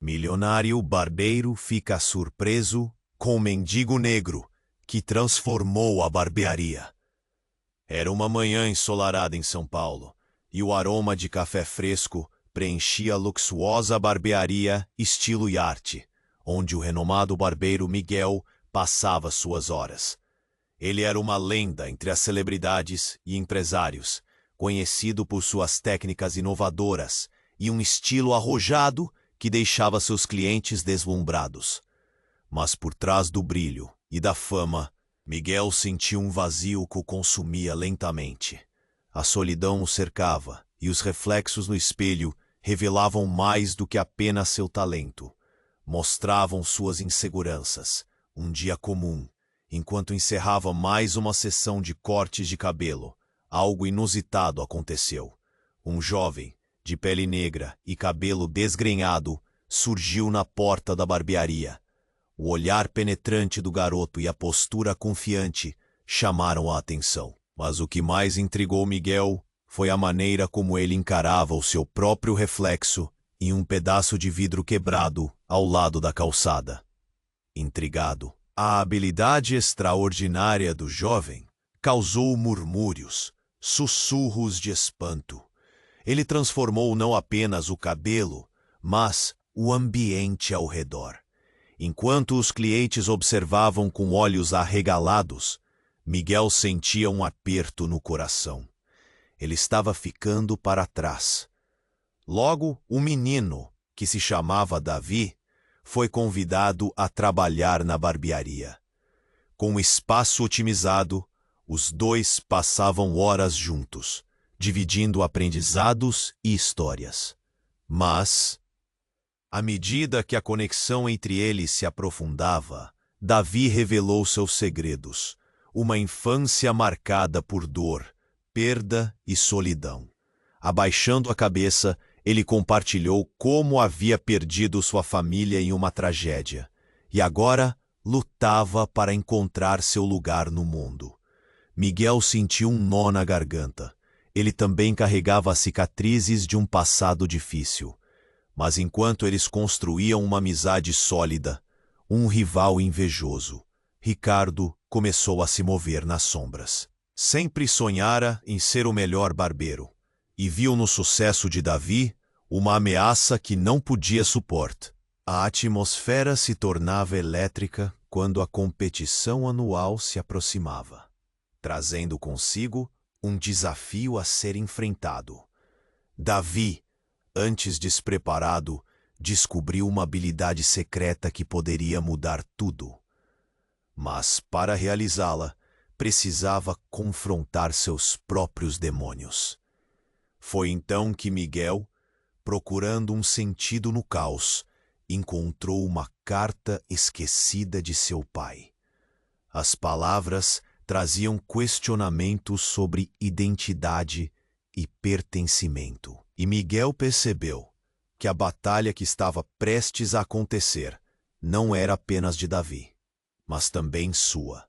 Milionário barbeiro fica surpreso com o mendigo negro que transformou a barbearia. Era uma manhã ensolarada em São Paulo, e o aroma de café fresco preenchia a luxuosa barbearia estilo iate, onde o renomado barbeiro Miguel passava suas horas. Ele era uma lenda entre as celebridades e empresários, conhecido por suas técnicas inovadoras e um estilo arrojado que deixava seus clientes deslumbrados. Mas por trás do brilho e da fama, Miguel sentia um vazio que o consumia lentamente. A solidão o cercava e os reflexos no espelho revelavam mais do que apenas seu talento. Mostravam suas inseguranças. Um dia comum, enquanto encerrava mais uma sessão de cortes de cabelo, algo inusitado aconteceu. Um jovem, de pele negra e cabelo desgrenhado, surgiu na porta da barbearia. O olhar penetrante do garoto e a postura confiante chamaram a atenção. Mas o que mais intrigou Miguel foi a maneira como ele encarava o seu próprio reflexo em um pedaço de vidro quebrado ao lado da calçada. Intrigado, a habilidade extraordinária do jovem causou murmúrios, sussurros de espanto. Ele transformou não apenas o cabelo, mas o ambiente ao redor. Enquanto os clientes observavam com olhos arregalados, Miguel sentia um aperto no coração. Ele estava ficando para trás. Logo, o menino, que se chamava Davi, foi convidado a trabalhar na barbearia. Com o espaço otimizado, os dois passavam horas juntos, dividindo aprendizados e histórias. Mas, à medida que a conexão entre eles se aprofundava, Davi revelou seus segredos, uma infância marcada por dor, perda e solidão. Abaixando a cabeça, ele compartilhou como havia perdido sua família em uma tragédia, e agora lutava para encontrar seu lugar no mundo. Miguel sentiu um nó na garganta. Ele também carregava as cicatrizes de um passado difícil. Mas enquanto eles construíam uma amizade sólida, um rival invejoso, Ricardo, começou a se mover nas sombras. Sempre sonhara em ser o melhor barbeiro, e viu no sucesso de Davi uma ameaça que não podia suportar. A atmosfera se tornava elétrica quando a competição anual se aproximava, trazendo consigo um desafio a ser enfrentado. Davi, antes despreparado, descobriu uma habilidade secreta que poderia mudar tudo. Mas, para realizá-la, precisava confrontar seus próprios demônios. Foi então que Miguel, procurando um sentido no caos, encontrou uma carta esquecida de seu pai. As palavras traziam questionamentos sobre identidade e pertencimento. E Miguel percebeu que a batalha que estava prestes a acontecer não era apenas de Davi, mas também sua.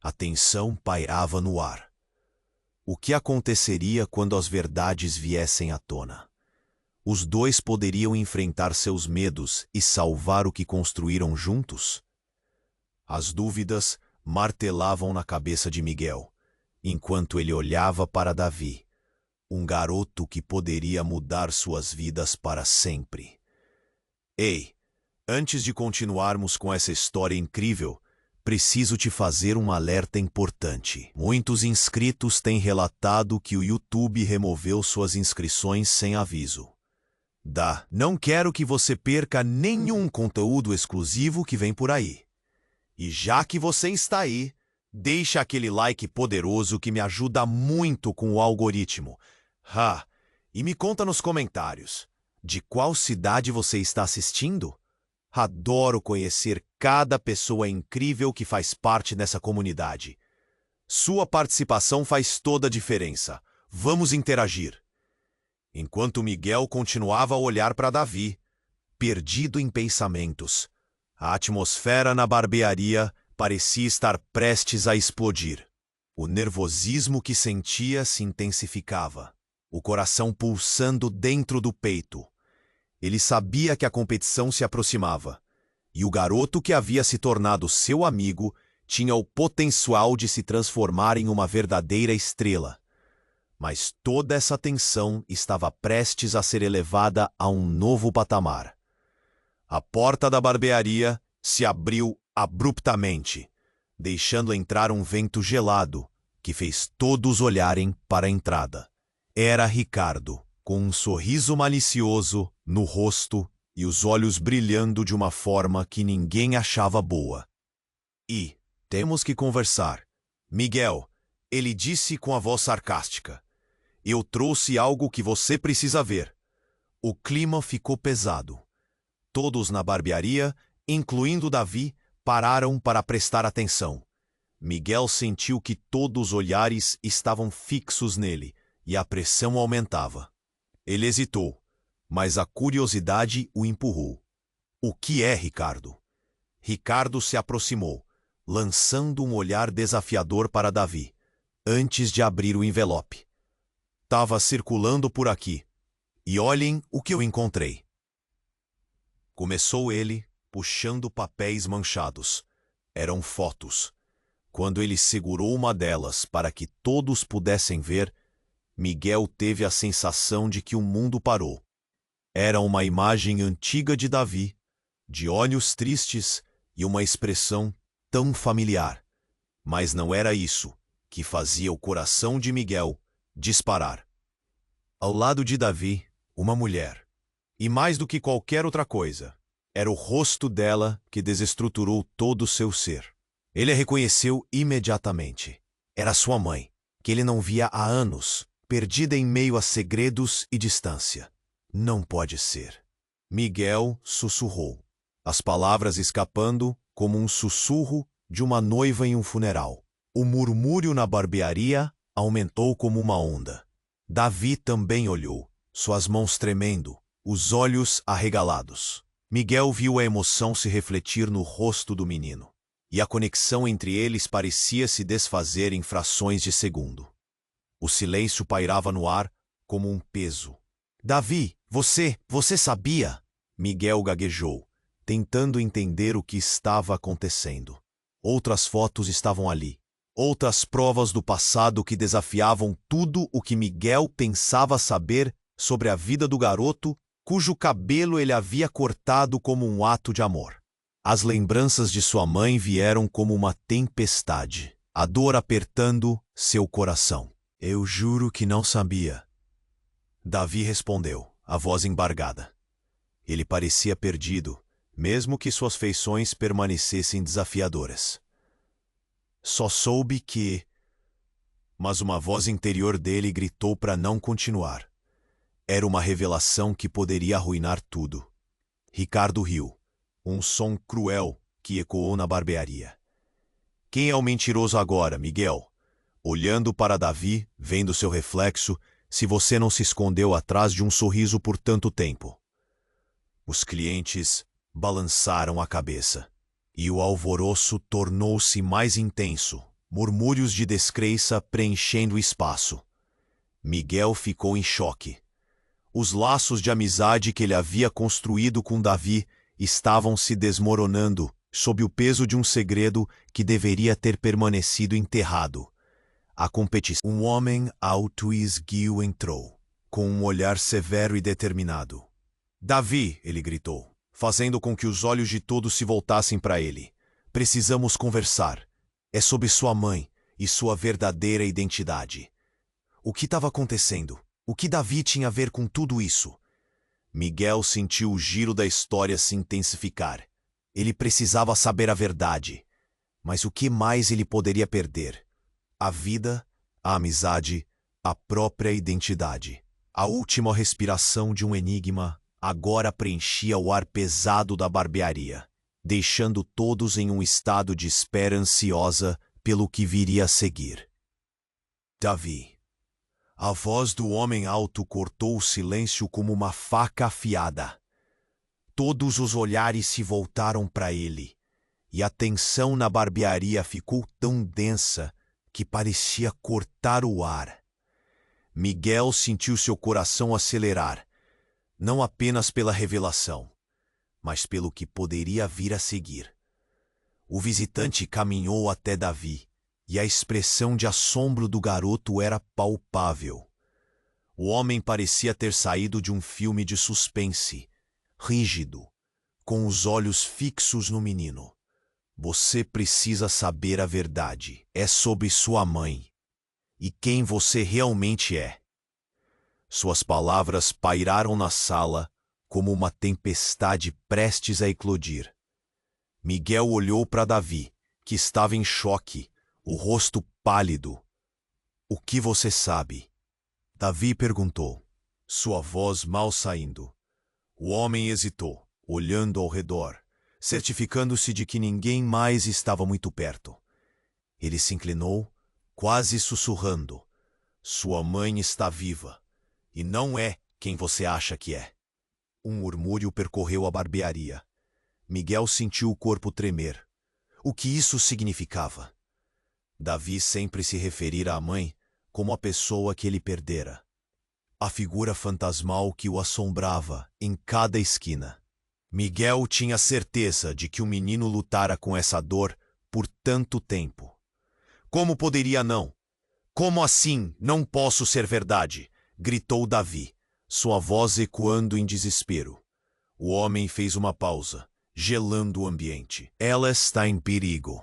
A tensão pairava no ar. O que aconteceria quando as verdades viessem à tona? Os dois poderiam enfrentar seus medos e salvar o que construíram juntos? As dúvidas martelavam na cabeça de Miguel, enquanto ele olhava para Davi, um garoto que poderia mudar suas vidas para sempre. Ei, antes de continuarmos com essa história incrível, preciso te fazer um alerta importante. Muitos inscritos têm relatado que o YouTube removeu suas inscrições sem aviso. Não quero que você perca nenhum conteúdo exclusivo que vem por aí. E já que você está aí, deixa aquele like poderoso que me ajuda muito com o algoritmo. E me conta nos comentários, de qual cidade você está assistindo? Adoro conhecer cada pessoa incrível que faz parte dessa comunidade. Sua participação faz toda a diferença. Vamos interagir. Enquanto Miguel continuava a olhar para Davi, perdido em pensamentos, a atmosfera na barbearia parecia estar prestes a explodir. O nervosismo que sentia se intensificava, o coração pulsando dentro do peito. Ele sabia que a competição se aproximava, e o garoto que havia se tornado seu amigo tinha o potencial de se transformar em uma verdadeira estrela. Mas toda essa tensão estava prestes a ser elevada a um novo patamar. A porta da barbearia se abriu abruptamente, deixando entrar um vento gelado que fez todos olharem para a entrada. Era Ricardo, com um sorriso malicioso no rosto e os olhos brilhando de uma forma que ninguém achava boa. "E temos que conversar. Miguel", ele disse com a voz sarcástica. "Eu trouxe algo que você precisa ver." O clima ficou pesado. Todos na barbearia, incluindo Davi, pararam para prestar atenção. Miguel sentiu que todos os olhares estavam fixos nele e a pressão aumentava. Ele hesitou, mas a curiosidade o empurrou. "O que é, Ricardo?" Ricardo se aproximou, lançando um olhar desafiador para Davi, antes de abrir o envelope. "Tava circulando por aqui. E olhem o que eu encontrei." Começou ele, puxando papéis manchados. Eram fotos. Quando ele segurou uma delas para que todos pudessem ver, Miguel teve a sensação de que o mundo parou. Era uma imagem antiga de Davi, de olhos tristes e uma expressão tão familiar. Mas não era isso que fazia o coração de Miguel disparar. Ao lado de Davi, uma mulher. E mais do que qualquer outra coisa, era o rosto dela que desestruturou todo o seu ser. Ele a reconheceu imediatamente. Era sua mãe, que ele não via há anos, perdida em meio a segredos e distância. "Não pode ser." Miguel sussurrou, as palavras escapando como um sussurro de uma noiva em um funeral. O murmúrio na barbearia aumentou como uma onda. Davi também olhou, suas mãos tremendo, os olhos arregalados. Miguel viu a emoção se refletir no rosto do menino, e a conexão entre eles parecia se desfazer em frações de segundo. O silêncio pairava no ar como um peso. "Davi, você sabia?" Miguel gaguejou, tentando entender o que estava acontecendo. Outras fotos estavam ali. Outras provas do passado que desafiavam tudo o que Miguel pensava saber sobre a vida do garoto, cujo cabelo ele havia cortado como um ato de amor. As lembranças de sua mãe vieram como uma tempestade, a dor apertando seu coração. "Eu juro que não sabia." Davi respondeu, a voz embargada. Ele parecia perdido, mesmo que suas feições permanecessem desafiadoras. "Só soube que..." Mas uma voz interior dele gritou para não continuar. Era uma revelação que poderia arruinar tudo. Ricardo riu, um som cruel que ecoou na barbearia. "Quem é o mentiroso agora, Miguel?" Olhando para Davi, vendo seu reflexo, se você não se escondeu atrás de um sorriso por tanto tempo. Os clientes balançaram a cabeça, e o alvoroço tornou-se mais intenso, murmúrios de descrença preenchendo o espaço. Miguel ficou em choque. Os laços de amizade que ele havia construído com Davi estavam se desmoronando sob o peso de um segredo que deveria ter permanecido enterrado. A competição. Um homem alto e esguio entrou, com um olhar severo e determinado. "Davi", ele gritou, fazendo com que os olhos de todos se voltassem para ele. "Precisamos conversar. É sobre sua mãe e sua verdadeira identidade." O que estava acontecendo? O que Davi tinha a ver com tudo isso? Miguel sentiu o giro da história se intensificar. Ele precisava saber a verdade. Mas o que mais ele poderia perder? A vida, a amizade, a própria identidade. A última respiração de um enigma agora preenchia o ar pesado da barbearia, deixando todos em um estado de espera ansiosa pelo que viria a seguir. "Davi." A voz do homem alto cortou o silêncio como uma faca afiada. Todos os olhares se voltaram para ele, e a tensão na barbearia ficou tão densa que parecia cortar o ar. Miguel sentiu seu coração acelerar, não apenas pela revelação, mas pelo que poderia vir a seguir. O visitante caminhou até Davi, e a expressão de assombro do garoto era palpável. O homem parecia ter saído de um filme de suspense, rígido, com os olhos fixos no menino. Você precisa saber a verdade. É sobre sua mãe e quem você realmente é. Suas palavras pairaram na sala como uma tempestade prestes a eclodir. Miguel olhou para Davi, que estava em choque, o rosto pálido. O que você sabe? Davi perguntou, sua voz mal saindo. O homem hesitou, olhando ao redor, certificando-se de que ninguém mais estava muito perto. Ele se inclinou, quase sussurrando. Sua mãe está viva, e não é quem você acha que é. Um murmúrio percorreu a barbearia. Miguel sentiu o corpo tremer. O que isso significava? Davi sempre se referira à mãe como a pessoa que ele perdera. A figura fantasmal que o assombrava em cada esquina. Miguel tinha certeza de que o menino lutara com essa dor por tanto tempo. Como poderia não? Como assim não posso ser verdade? Gritou Davi, sua voz ecoando em desespero. O homem fez uma pausa, gelando o ambiente. Ela está em perigo.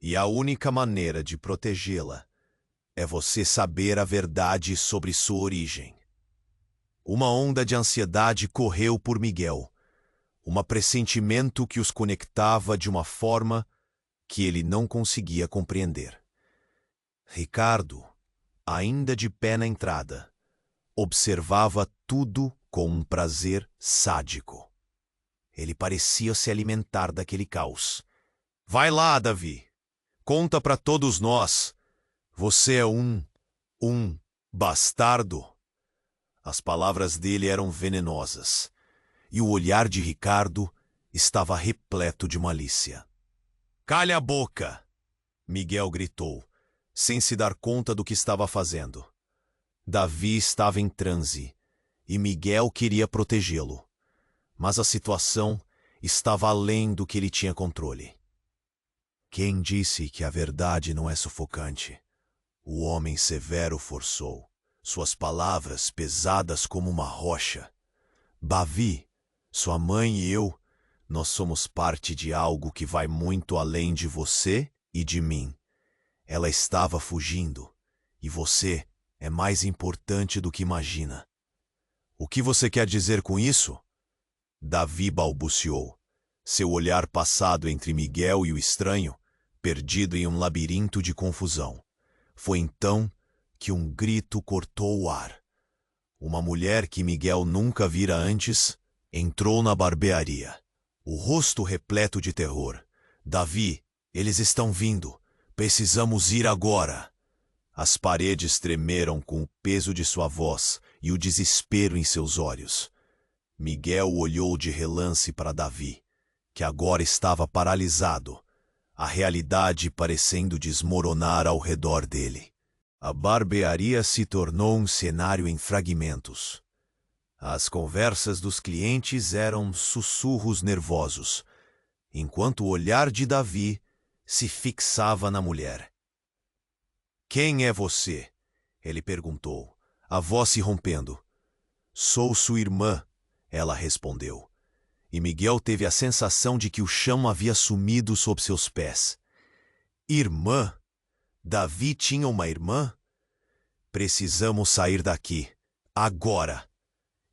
E a única maneira de protegê-la é você saber a verdade sobre sua origem. Uma onda de ansiedade correu por Miguel, um pressentimento que os conectava de uma forma que ele não conseguia compreender. Ricardo, ainda de pé na entrada, observava tudo com um prazer sádico. Ele parecia se alimentar daquele caos. Vai lá, Davi. Conta para todos nós. Você é um bastardo. As palavras dele eram venenosas, e o olhar de Ricardo estava repleto de malícia. Calha a boca! Miguel gritou, sem se dar conta do que estava fazendo. Davi estava em transe, e Miguel queria protegê-lo. Mas a situação estava além do que ele tinha controle. Quem disse que a verdade não é sufocante? O homem severo forçou, suas palavras pesadas como uma rocha. Davi, sua mãe e eu, nós somos parte de algo que vai muito além de você e de mim. Ela estava fugindo, e você é mais importante do que imagina. O que você quer dizer com isso? Davi balbuciou, seu olhar passado entre Miguel e o estranho, perdido em um labirinto de confusão. Foi então que um grito cortou o ar. Uma mulher que Miguel nunca vira antes entrou na barbearia, o rosto repleto de terror. Davi, eles estão vindo. Precisamos ir agora. As paredes tremeram com o peso de sua voz e o desespero em seus olhos. Miguel olhou de relance para Davi, que agora estava paralisado, a realidade parecendo desmoronar ao redor dele. A barbearia se tornou um cenário em fragmentos. As conversas dos clientes eram sussurros nervosos, enquanto o olhar de Davi se fixava na mulher. Quem é você? Ele perguntou, a voz se rompendo. Sou sua irmã, ela respondeu. E Miguel teve a sensação de que o chão havia sumido sob seus pés. Irmã? Davi tinha uma irmã? Precisamos sair daqui, agora.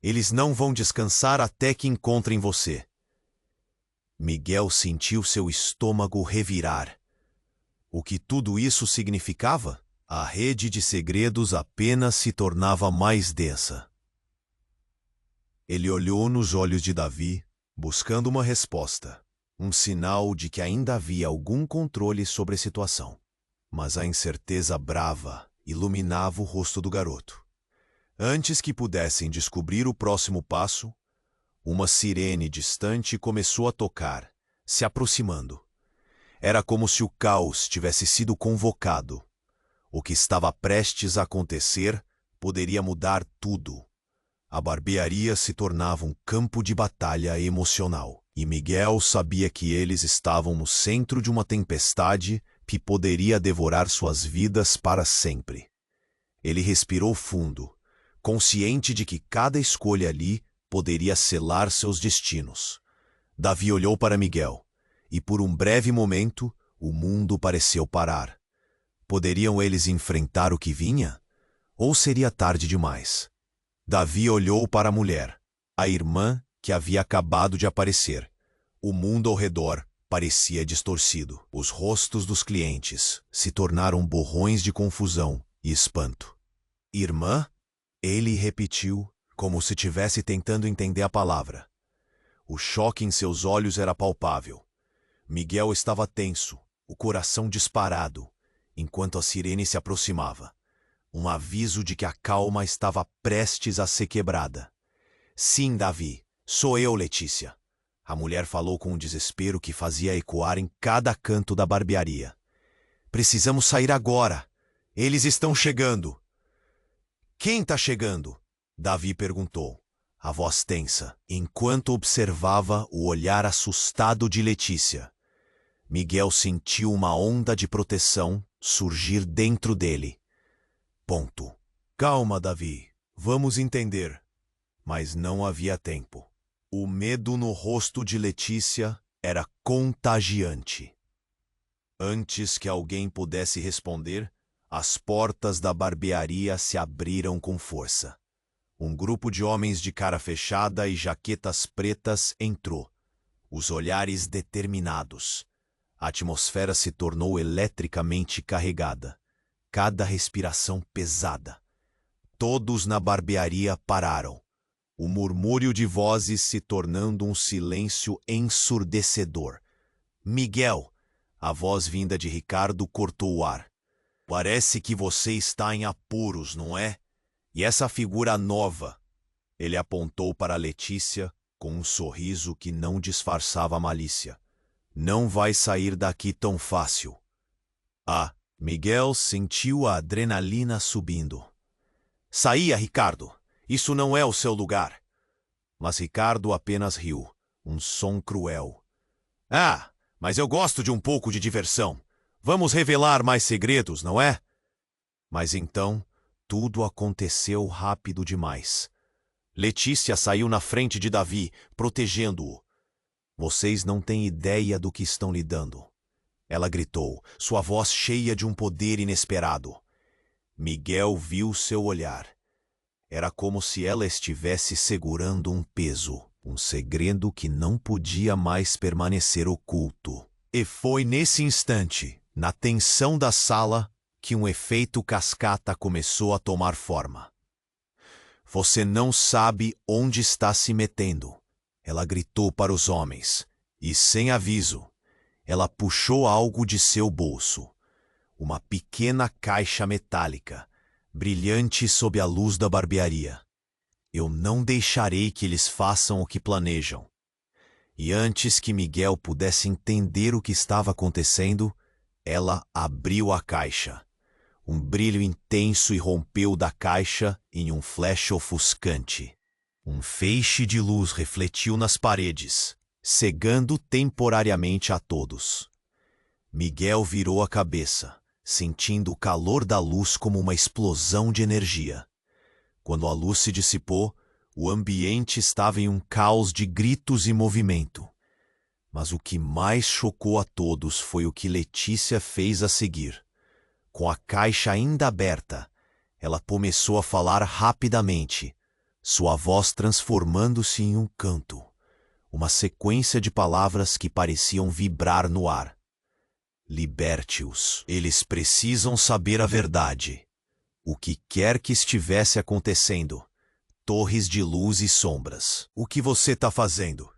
Eles não vão descansar até que encontrem você. Miguel sentiu seu estômago revirar. O que tudo isso significava? A rede de segredos apenas se tornava mais densa. Ele olhou nos olhos de Davi, buscando uma resposta, um sinal de que ainda havia algum controle sobre a situação. Mas a incerteza brava iluminava o rosto do garoto. Antes que pudessem descobrir o próximo passo, uma sirene distante começou a tocar, se aproximando. Era como se o caos tivesse sido convocado. O que estava prestes a acontecer poderia mudar tudo. A barbearia se tornava um campo de batalha emocional, e Miguel sabia que eles estavam no centro de uma tempestade que poderia devorar suas vidas para sempre. Ele respirou fundo, consciente de que cada escolha ali poderia selar seus destinos. Davi olhou para Miguel, e por um breve momento o mundo pareceu parar. Poderiam eles enfrentar o que vinha? Ou seria tarde demais? Davi olhou para a mulher, a irmã que havia acabado de aparecer. O mundo ao redor parecia distorcido. Os rostos dos clientes se tornaram borrões de confusão e espanto. Irmã? Ele repetiu, como se estivesse tentando entender a palavra. O choque em seus olhos era palpável. Miguel estava tenso, o coração disparado, enquanto a sirene se aproximava. Um aviso de que a calma estava prestes a ser quebrada. Sim, Davi, sou eu, Letícia. A mulher falou com um desespero que fazia ecoar em cada canto da barbearia. Precisamos sair agora. Eles estão chegando. Quem está chegando? Davi perguntou, a voz tensa, enquanto observava o olhar assustado de Letícia. Miguel sentiu uma onda de proteção surgir dentro dele. Ponto. Calma, Davi. Vamos entender. Mas não havia tempo. O medo no rosto de Letícia era contagiante. Antes que alguém pudesse responder, as portas da barbearia se abriram com força. Um grupo de homens de cara fechada e jaquetas pretas entrou, os olhares determinados. A atmosfera se tornou eletricamente carregada, cada respiração pesada. Todos na barbearia pararam, o murmúrio de vozes se tornando um silêncio ensurdecedor. Miguel, a voz vinda de Ricardo cortou o ar. Parece que você está em apuros, não é? E essa figura nova? Ele apontou para Letícia com um sorriso que não disfarçava malícia. Não vai sair daqui tão fácil. Ah, Miguel sentiu a adrenalina subindo. Saia, Ricardo. Isso não é o seu lugar. Mas Ricardo apenas riu, um som cruel. Ah, mas eu gosto de um pouco de diversão. Vamos revelar mais segredos, não é? Mas então, tudo aconteceu rápido demais. Letícia saiu na frente de Davi, protegendo-o. Vocês não têm ideia do que estão lidando. Ela gritou, sua voz cheia de um poder inesperado. Miguel viu seu olhar. Era como se ela estivesse segurando um peso, um segredo que não podia mais permanecer oculto. E foi nesse instante, na tensão da sala, que um efeito cascata começou a tomar forma. Você não sabe onde está se metendo. Ela gritou para os homens, e sem aviso, ela puxou algo de seu bolso. Uma pequena caixa metálica, brilhante sob a luz da barbearia. Eu não deixarei que eles façam o que planejam. E antes que Miguel pudesse entender o que estava acontecendo, ela abriu a caixa. Um brilho intenso irrompeu da caixa em um flash ofuscante. Um feixe de luz refletiu nas paredes, cegando temporariamente a todos. Miguel virou a cabeça, sentindo o calor da luz como uma explosão de energia. Quando a luz se dissipou, o ambiente estava em um caos de gritos e movimento. Mas o que mais chocou a todos foi o que Letícia fez a seguir. Com a caixa ainda aberta, ela começou a falar rapidamente, sua voz transformando-se em um canto, uma sequência de palavras que pareciam vibrar no ar. Liberte-os. Eles precisam saber a verdade. O que quer que estivesse acontecendo. Torres de luz e sombras. O que você está fazendo?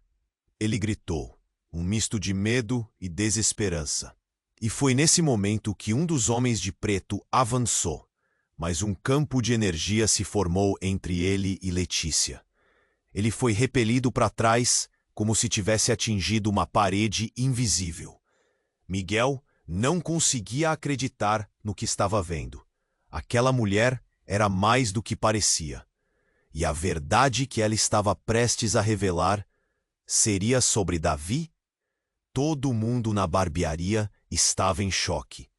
Ele gritou, um misto de medo e desesperança. E foi nesse momento que um dos homens de preto avançou, mas um campo de energia se formou entre ele e Letícia. Ele foi repelido para trás, como se tivesse atingido uma parede invisível. Miguel não conseguia acreditar no que estava vendo. Aquela mulher era mais do que parecia. E a verdade que ela estava prestes a revelar seria sobre Davi? Todo mundo na barbearia estava em choque.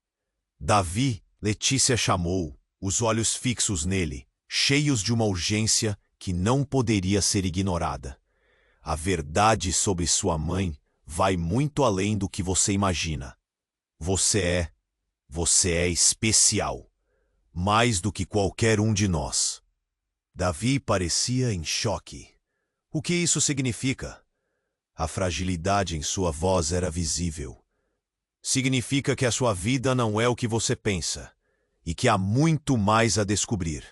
Davi, Letícia chamou, os olhos fixos nele, cheios de uma urgência que não poderia ser ignorada. A verdade sobre sua mãe vai muito além do que você imagina. Você é especial, mais do que qualquer um de nós. Davi parecia em choque. O que isso significa? A fragilidade em sua voz era visível. Significa que a sua vida não é o que você pensa, e que há muito mais a descobrir,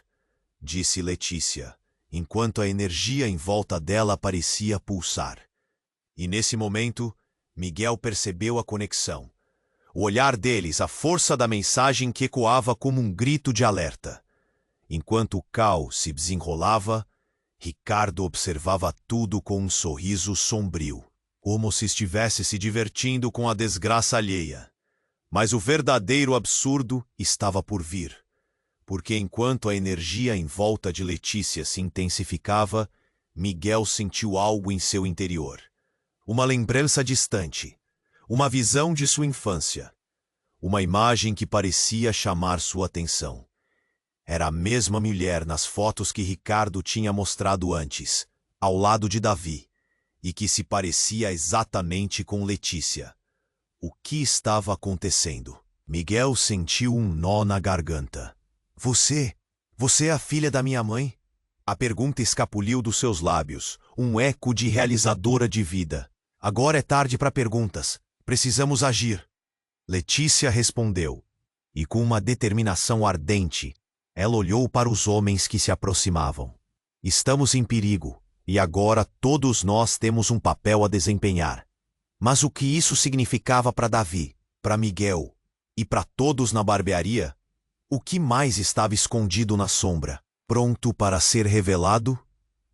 disse Letícia, enquanto a energia em volta dela parecia pulsar. E nesse momento, Miguel percebeu a conexão. O olhar deles, a força da mensagem que ecoava como um grito de alerta. Enquanto o caos se desenrolava, Ricardo observava tudo com um sorriso sombrio, como se estivesse se divertindo com a desgraça alheia. Mas o verdadeiro absurdo estava por vir, porque enquanto a energia em volta de Letícia se intensificava, Miguel sentiu algo em seu interior. Uma lembrança distante, uma visão de sua infância, uma imagem que parecia chamar sua atenção. Era a mesma mulher nas fotos que Ricardo tinha mostrado antes, ao lado de Davi, e que se parecia exatamente com Letícia. O que estava acontecendo? Miguel sentiu um nó na garganta. Você é a filha da minha mãe? A pergunta escapuliu dos seus lábios, um eco de realizadora de vida. Agora é tarde para perguntas. Precisamos agir. Letícia respondeu, e com uma determinação ardente, ela olhou para os homens que se aproximavam. Estamos em perigo, e agora todos nós temos um papel a desempenhar. Mas o que isso significava para Davi, para Miguel e para todos na barbearia? O que mais estava escondido na sombra, pronto para ser revelado?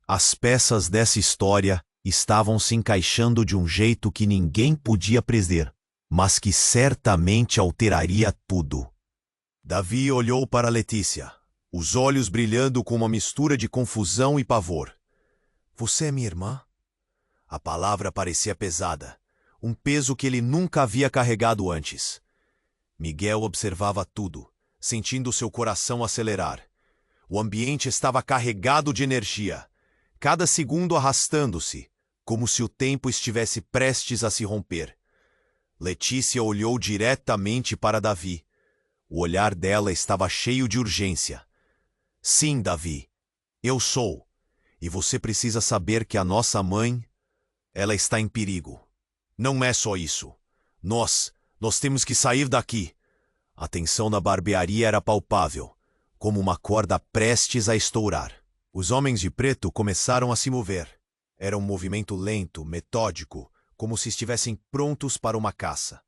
As peças dessa história estavam se encaixando de um jeito que ninguém podia prever, mas que certamente alteraria tudo. Davi olhou para Letícia, os olhos brilhando com uma mistura de confusão e pavor. Você é minha irmã? A palavra parecia pesada, um peso que ele nunca havia carregado antes. Miguel observava tudo, sentindo seu coração acelerar. O ambiente estava carregado de energia, cada segundo arrastando-se, como se o tempo estivesse prestes a se romper. Letícia olhou diretamente para Davi. O olhar dela estava cheio de urgência. Sim, Davi, eu sou. E você precisa saber que a nossa mãe, ela está em perigo. Não é só isso. Nós temos que sair daqui. A tensão na barbearia era palpável, como uma corda prestes a estourar. Os homens de preto começaram a se mover. Era um movimento lento, metódico, como se estivessem prontos para uma caça.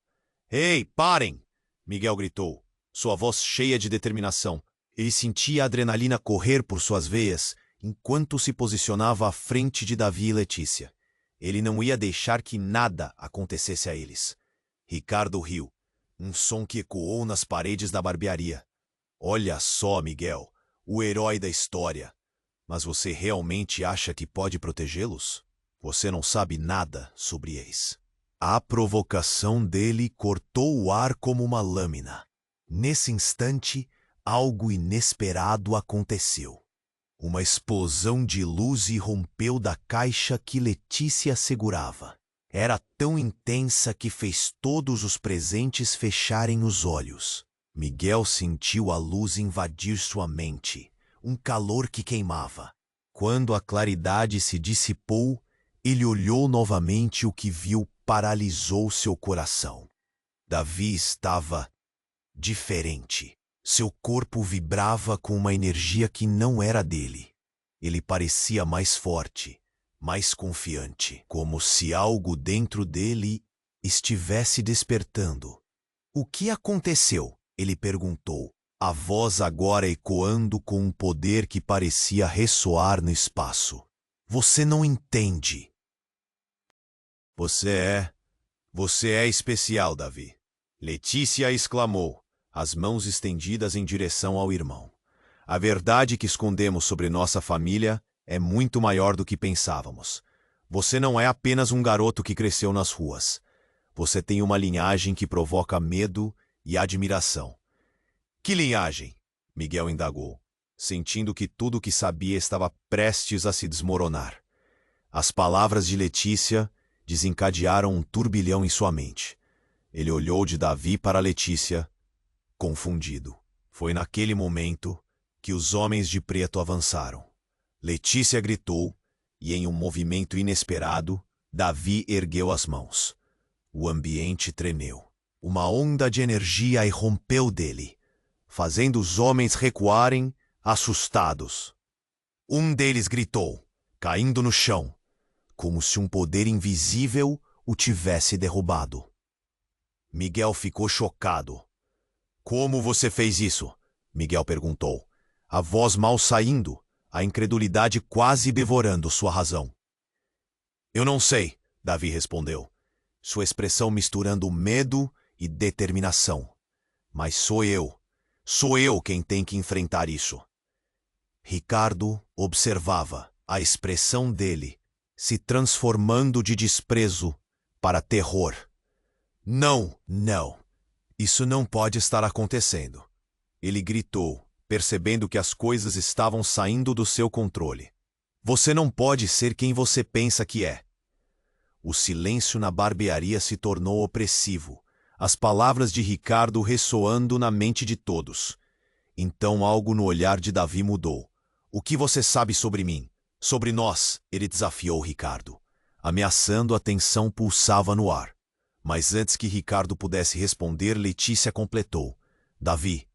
Ei, parem! Miguel gritou, sua voz cheia de determinação. Ele sentia a adrenalina correr por suas veias enquanto se posicionava à frente de Davi e Letícia. Ele não ia deixar que nada acontecesse a eles. Ricardo riu, um som que ecoou nas paredes da barbearia. Olha só, Miguel, o herói da história. Mas você realmente acha que pode protegê-los? Você não sabe nada sobre eles. A provocação dele cortou o ar como uma lâmina. Nesse instante, algo inesperado aconteceu. Uma explosão de luz irrompeu da caixa que Letícia segurava. Era tão intensa que fez todos os presentes fecharem os olhos. Miguel sentiu a luz invadir sua mente, um calor que queimava. Quando a claridade se dissipou, ele olhou novamente. O que viu paralisou seu coração. Davi estava diferente. Seu corpo vibrava com uma energia que não era dele. Ele parecia mais forte, mais confiante, como se algo dentro dele estivesse despertando. O que aconteceu? Ele perguntou, a voz agora ecoando com um poder que parecia ressoar no espaço. Você não entende. Você é especial, Davi. Letícia exclamou, as mãos estendidas em direção ao irmão. A verdade que escondemos sobre nossa família é muito maior do que pensávamos. Você não é apenas um garoto que cresceu nas ruas. Você tem uma linhagem que provoca medo e admiração. Que linhagem? Miguel indagou, sentindo que tudo o que sabia estava prestes a se desmoronar. As palavras de Letícia desencadearam um turbilhão em sua mente. Ele olhou de Davi para Letícia, confundido. Foi naquele momento que os homens de preto avançaram. Letícia gritou e, em um movimento inesperado, Davi ergueu as mãos. O ambiente tremeu. Uma onda de energia irrompeu dele, fazendo os homens recuarem, assustados. Um deles gritou, caindo no chão, como se um poder invisível o tivesse derrubado. Miguel ficou chocado. Como você fez isso? Miguel perguntou, a voz mal saindo, a incredulidade quase devorando sua razão. Eu não sei, Davi respondeu, sua expressão misturando medo e determinação. Mas sou eu quem tem que enfrentar isso. Ricardo observava a expressão dele se transformando de desprezo para terror. Não, isso não pode estar acontecendo. Ele gritou, percebendo que as coisas estavam saindo do seu controle. Você não pode ser quem você pensa que é. O silêncio na barbearia se tornou opressivo, as palavras de Ricardo ressoando na mente de todos. Então algo no olhar de Davi mudou. O que você sabe sobre mim? Sobre nós? Ele desafiou Ricardo. Ameaçando, a tensão pulsava no ar. Mas antes que Ricardo pudesse responder, Letícia completou. Davi,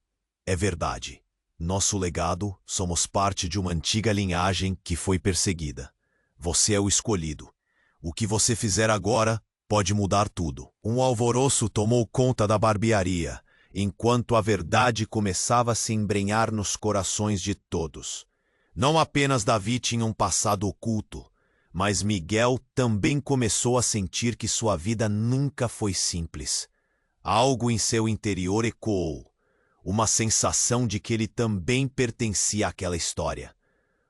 é verdade. Nosso legado, somos parte de uma antiga linhagem que foi perseguida. Você é o escolhido. O que você fizer agora pode mudar tudo. Um alvoroço tomou conta da barbearia, enquanto a verdade começava a se embrenhar nos corações de todos. Não apenas Davi tinha um passado oculto, mas Miguel também começou a sentir que sua vida nunca foi simples. Algo em seu interior ecoou, uma sensação de que ele também pertencia àquela história.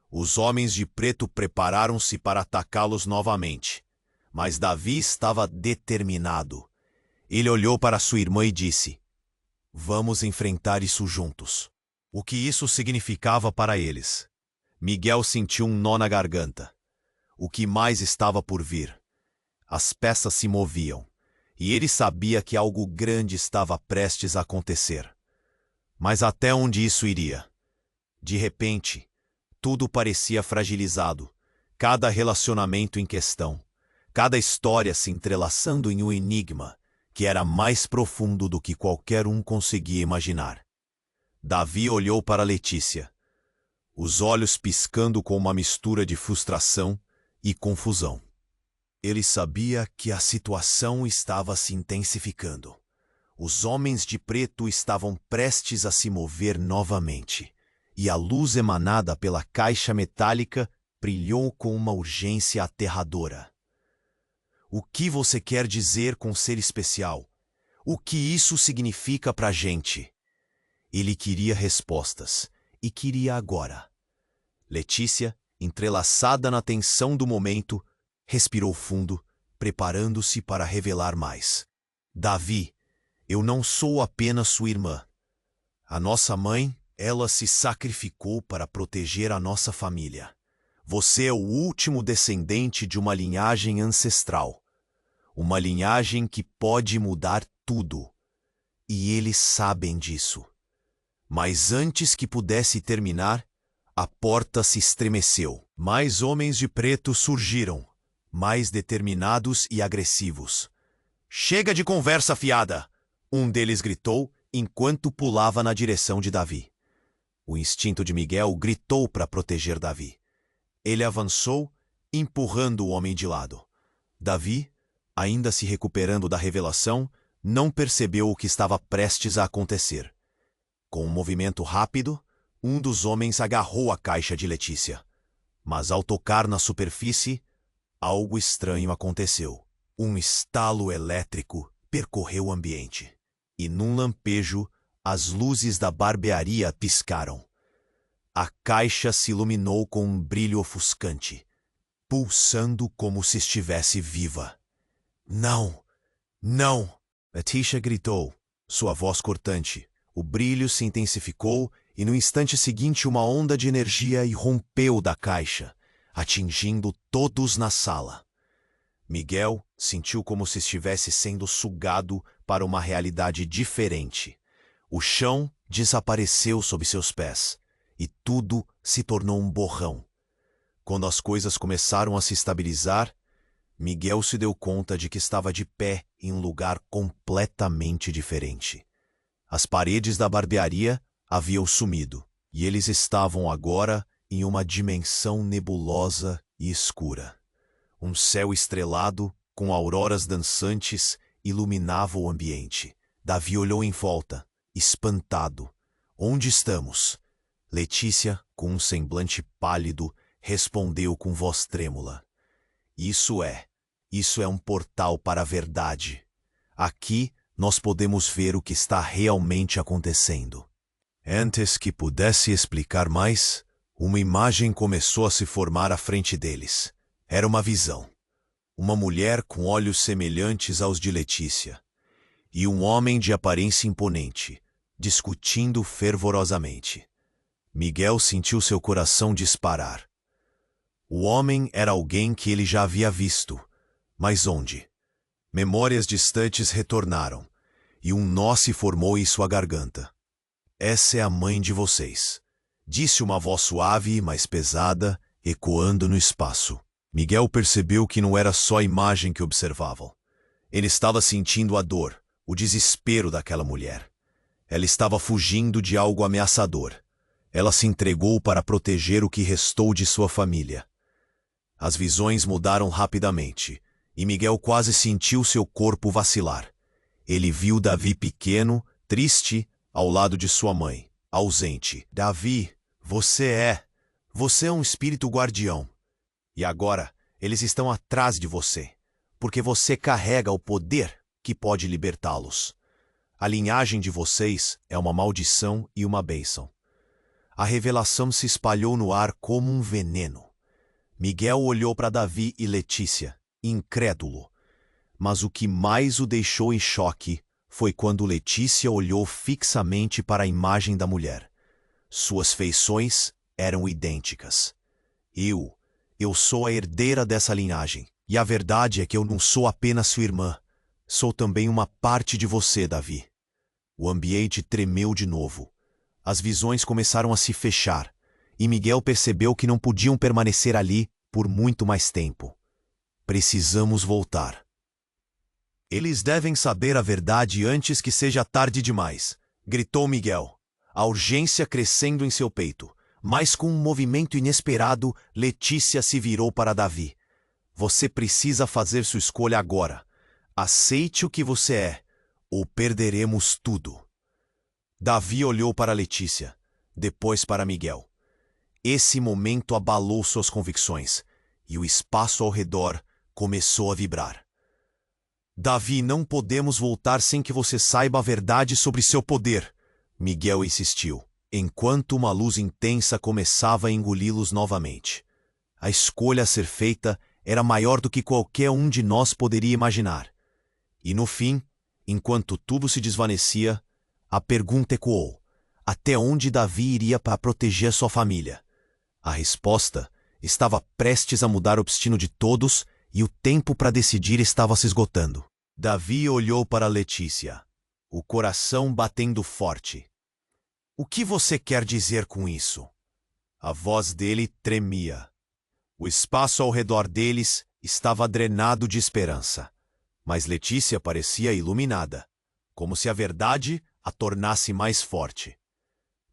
Os homens de preto prepararam-se para atacá-los novamente, mas Davi estava determinado. Ele olhou para sua irmã e disse, vamos enfrentar isso juntos. O que isso significava para eles? Miguel sentiu um nó na garganta. O que mais estava por vir? As peças se moviam, e ele sabia que algo grande estava prestes a acontecer. Mas até onde isso iria? De repente, tudo parecia fragilizado, cada relacionamento em questão, cada história se entrelaçando em um enigma que era mais profundo do que qualquer um conseguia imaginar. Davi olhou para Letícia, os olhos piscando com uma mistura de frustração e confusão. Ele sabia que a situação estava se intensificando. Os homens de preto estavam prestes a se mover novamente, e a luz emanada pela caixa metálica brilhou com uma urgência aterradora. O que você quer dizer com ser especial? O que isso significa pra gente? Ele queria respostas, e queria agora. Letícia, entrelaçada na tensão do momento, respirou fundo, preparando-se para revelar mais. Davi, eu não sou apenas sua irmã. A nossa mãe, ela se sacrificou para proteger a nossa família. Você é o último descendente de uma linhagem ancestral. Uma linhagem que pode mudar tudo. E eles sabem disso. Mas antes que pudesse terminar, a porta se estremeceu. Mais homens de preto surgiram, mais determinados e agressivos. Chega de conversa fiada! Um deles gritou enquanto pulava na direção de Davi. O instinto de Miguel gritou para proteger Davi. Ele avançou, empurrando o homem de lado. Davi, ainda se recuperando da revelação, não percebeu o que estava prestes a acontecer. Com um movimento rápido, um dos homens agarrou a caixa de Letícia. Mas ao tocar na superfície, algo estranho aconteceu. Um estalo elétrico percorreu o ambiente. E num lampejo, as luzes da barbearia piscaram. A caixa se iluminou com um brilho ofuscante, pulsando como se estivesse viva. Não! Não! Letícia gritou, sua voz cortante. O brilho se intensificou e no instante seguinte uma onda de energia irrompeu da caixa, atingindo todos na sala. Miguel sentiu como se estivesse sendo sugado para uma realidade diferente. O chão desapareceu sob seus pés e tudo se tornou um borrão. Quando as coisas começaram a se estabilizar, Miguel se deu conta de que estava de pé em um lugar completamente diferente. As paredes da barbearia haviam sumido, e eles estavam agora em uma dimensão nebulosa e escura. Um céu estrelado, com auroras dançantes, iluminava o ambiente. Davi olhou em volta, espantado. Onde estamos? Letícia, com um semblante pálido, respondeu com voz trêmula. Isso é um portal para a verdade. Aqui nós podemos ver o que está realmente acontecendo. Antes que pudesse explicar mais, uma imagem começou a se formar à frente deles. Era uma visão. Uma mulher com olhos semelhantes aos de Letícia. E um homem de aparência imponente, discutindo fervorosamente. Miguel sentiu seu coração disparar. O homem era alguém que ele já havia visto. Mas onde? Memórias distantes retornaram, e um nó se formou em sua garganta. Essa é a mãe de vocês, disse uma voz suave, mas pesada, ecoando no espaço. Miguel percebeu que não era só a imagem que observavam. Ele estava sentindo a dor, o desespero daquela mulher. Ela estava fugindo de algo ameaçador. Ela se entregou para proteger o que restou de sua família. As visões mudaram rapidamente, e Miguel quase sentiu seu corpo vacilar. Ele viu Davi pequeno, triste, ao lado de sua mãe, ausente. Davi, você é um espírito guardião. E agora, eles estão atrás de você, porque você carrega o poder que pode libertá-los. A linhagem de vocês é uma maldição e uma bênção. A revelação se espalhou no ar como um veneno. Miguel olhou para Davi e Letícia, incrédulo. Mas o que mais o deixou em choque foi quando Letícia olhou fixamente para a imagem da mulher. Suas feições eram idênticas. Eu sou a herdeira dessa linhagem. E a verdade é que eu não sou apenas sua irmã. Sou também uma parte de você, Davi. O ambiente tremeu de novo. As visões começaram a se fechar, e Miguel percebeu que não podiam permanecer ali por muito mais tempo. Precisamos voltar. Eles devem saber a verdade antes que seja tarde demais, gritou Miguel, a urgência crescendo em seu peito. Mas com um movimento inesperado, Letícia se virou para Davi. Você precisa fazer sua escolha agora. Aceite o que você é, ou perderemos tudo. Davi olhou para Letícia, depois para Miguel. Esse momento abalou suas convicções, e o espaço ao redor começou a vibrar. Davi, não podemos voltar sem que você saiba a verdade sobre seu poder, Miguel insistiu, enquanto uma luz intensa começava a engoli-los novamente. A escolha a ser feita era maior do que qualquer um de nós poderia imaginar. E no fim, enquanto tudo se desvanecia, a pergunta ecoou: até onde Davi iria para proteger sua família? A resposta estava prestes a mudar o destino de todos e o tempo para decidir estava se esgotando. Davi olhou para Letícia, o coração batendo forte. O que você quer dizer com isso? A voz dele tremia. O espaço ao redor deles estava drenado de esperança, mas Letícia parecia iluminada, como se a verdade a tornasse mais forte.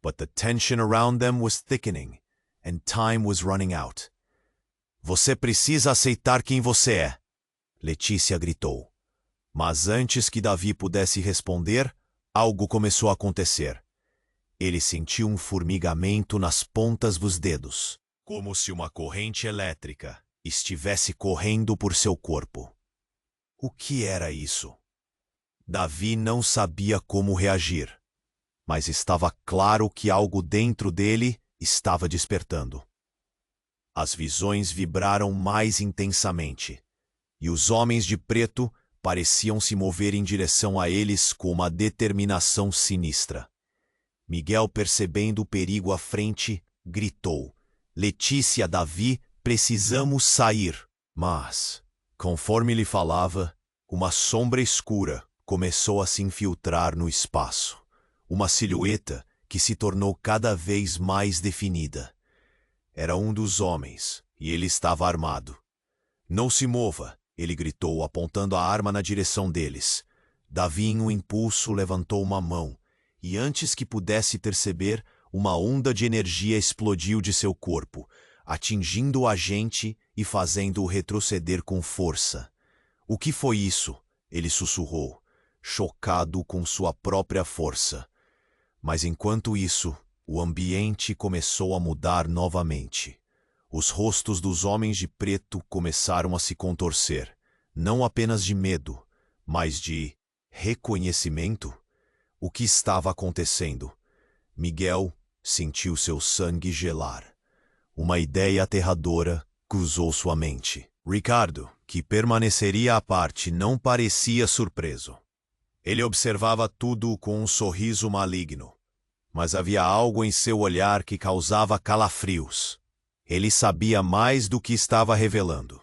But the tension around them was thickening, and time was running out. Você precisa aceitar quem você é, Letícia gritou. Mas antes que Davi pudesse responder, algo começou a acontecer. Ele sentiu um formigamento nas pontas dos dedos, como se uma corrente elétrica estivesse correndo por seu corpo. O que era isso? Davi não sabia como reagir, mas estava claro que algo dentro dele estava despertando. As visões vibraram mais intensamente, e os homens de preto pareciam se mover em direção a eles com uma determinação sinistra. Miguel, percebendo o perigo à frente, gritou: Letícia, Davi, precisamos sair. Mas, conforme lhe falava, uma sombra escura começou a se infiltrar no espaço. Uma silhueta que se tornou cada vez mais definida. Era um dos homens, e ele estava armado. Não se mova, ele gritou, apontando a arma na direção deles. Davi, em um impulso, levantou uma mão, e antes que pudesse perceber, uma onda de energia explodiu de seu corpo, atingindo o agente e fazendo-o retroceder com força. O que foi isso? Ele sussurrou, chocado com sua própria força. Mas enquanto isso, o ambiente começou a mudar novamente. Os rostos dos homens de preto começaram a se contorcer, não apenas de medo, mas de reconhecimento. O que estava acontecendo? Miguel sentiu seu sangue gelar. Uma ideia aterradora cruzou sua mente. Ricardo, que permaneceria à parte, não parecia surpreso. Ele observava tudo com um sorriso maligno, mas havia algo em seu olhar que causava calafrios. Ele sabia mais do que estava revelando.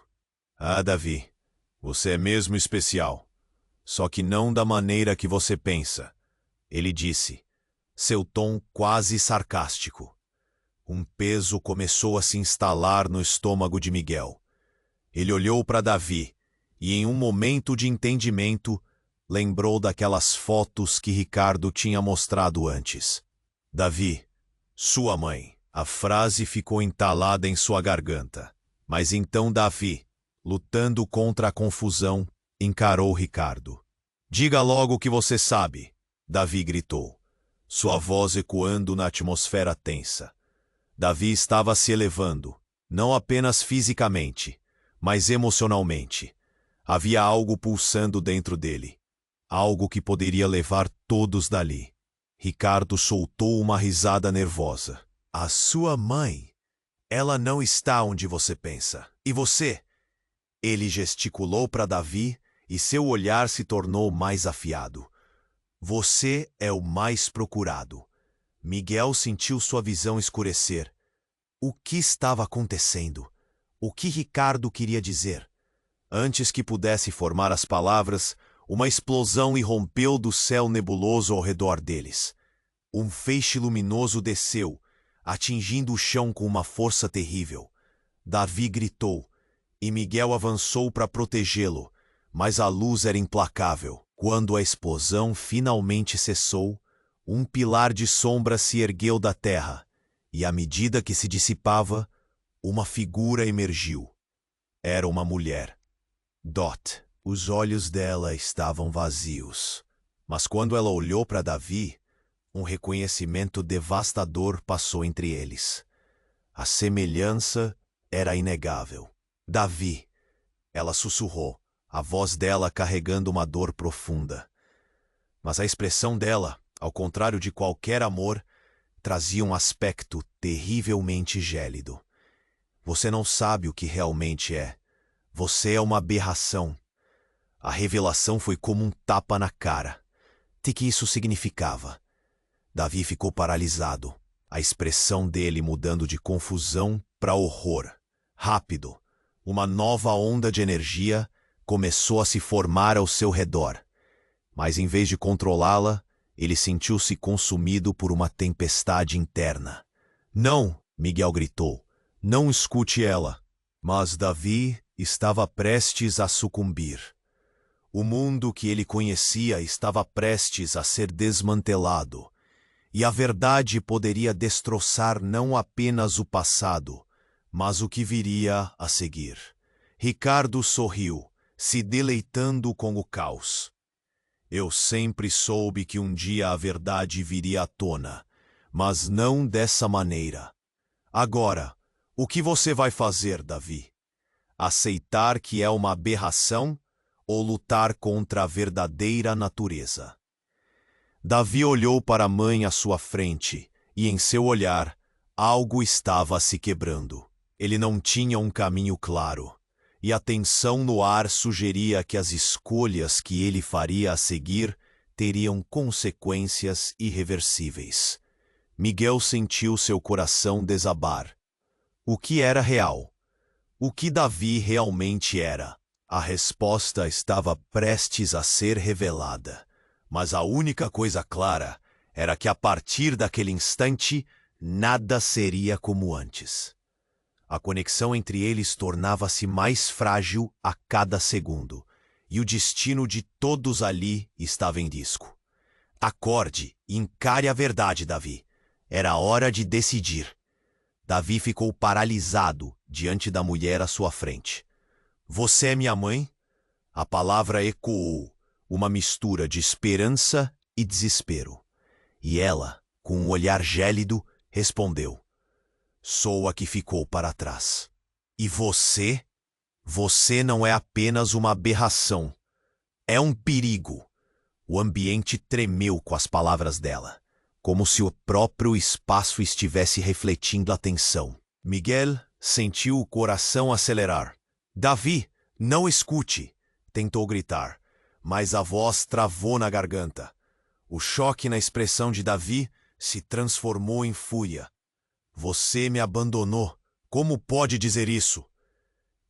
Ah, Davi, você é mesmo especial. Só que não da maneira que você pensa, ele disse, seu tom quase sarcástico. Um peso começou a se instalar no estômago de Miguel. Ele olhou para Davi e, em um momento de entendimento, lembrou daquelas fotos que Ricardo tinha mostrado antes. Davi, sua mãe. A frase ficou entalada em sua garganta. Mas então Davi, lutando contra a confusão, encarou Ricardo. Diga logo o que você sabe, Davi gritou, sua voz ecoando na atmosfera tensa. Davi estava se elevando, não apenas fisicamente, mas emocionalmente. Havia algo pulsando dentro dele, algo que poderia levar todos dali. Ricardo soltou uma risada nervosa. A sua mãe, ela não está onde você pensa. E você? Ele gesticulou para Davi e seu olhar se tornou mais afiado. Você é o mais procurado. Miguel sentiu sua visão escurecer. O que estava acontecendo? O que Ricardo queria dizer? Antes que pudesse formar as palavras, uma explosão irrompeu do céu nebuloso ao redor deles. Um feixe luminoso desceu, atingindo o chão com uma força terrível. Davi gritou, e Miguel avançou para protegê-lo, mas a luz era implacável. Quando a explosão finalmente cessou, um pilar de sombra se ergueu da terra, e à medida que se dissipava, uma figura emergiu. Era uma mulher. Dot. Os olhos dela estavam vazios, mas quando ela olhou para Davi, um reconhecimento devastador passou entre eles. A semelhança era inegável. Davi, ela sussurrou, a voz dela carregando uma dor profunda. Mas a expressão dela, ao contrário de qualquer amor, trazia um aspecto terrivelmente gélido. Você não sabe o que realmente é. Você é uma aberração. A revelação foi como um tapa na cara. O que isso significava? Davi ficou paralisado, a expressão dele mudando de confusão para horror. Rápido, uma nova onda de energia começou a se formar ao seu redor. Mas em vez de controlá-la, ele sentiu-se consumido por uma tempestade interna. Não, Miguel gritou, não escute ela. Mas Davi estava prestes a sucumbir. O mundo que ele conhecia estava prestes a ser desmantelado. E a verdade poderia destroçar não apenas o passado, mas o que viria a seguir. Ricardo sorriu, se deleitando com o caos. Eu sempre soube que um dia a verdade viria à tona, mas não dessa maneira. Agora, o que você vai fazer, Davi? Aceitar que é uma aberração ou lutar contra a verdadeira natureza? Davi olhou para a mãe à sua frente, e em seu olhar Algo estava se quebrando. Ele não tinha um caminho claro, e a tensão no ar sugeria que as escolhas que ele faria a seguir teriam consequências irreversíveis. Miguel sentiu seu coração desabar. O que era real? O que Davi realmente era? A resposta estava prestes a ser revelada, mas a única coisa clara era que a partir daquele instante, nada seria como antes. A conexão entre eles tornava-se mais frágil a cada segundo, e o destino de todos ali estava em risco. Acorde e encare a verdade, Davi. Era hora de decidir. Davi ficou paralisado diante da mulher à sua frente. Você é minha mãe? A palavra ecoou, uma mistura de esperança e desespero. E ela, com um olhar gélido, respondeu: Sou a que ficou para trás. E você? Você não é apenas uma aberração. É um perigo. O ambiente tremeu com as palavras dela, como se o próprio espaço estivesse refletindo a tensão. Miguel sentiu o coração acelerar. Davi, não escute! Tentou gritar, mas a voz travou na garganta. O choque na expressão de Davi se transformou em fúria. Você me abandonou. Como pode dizer isso?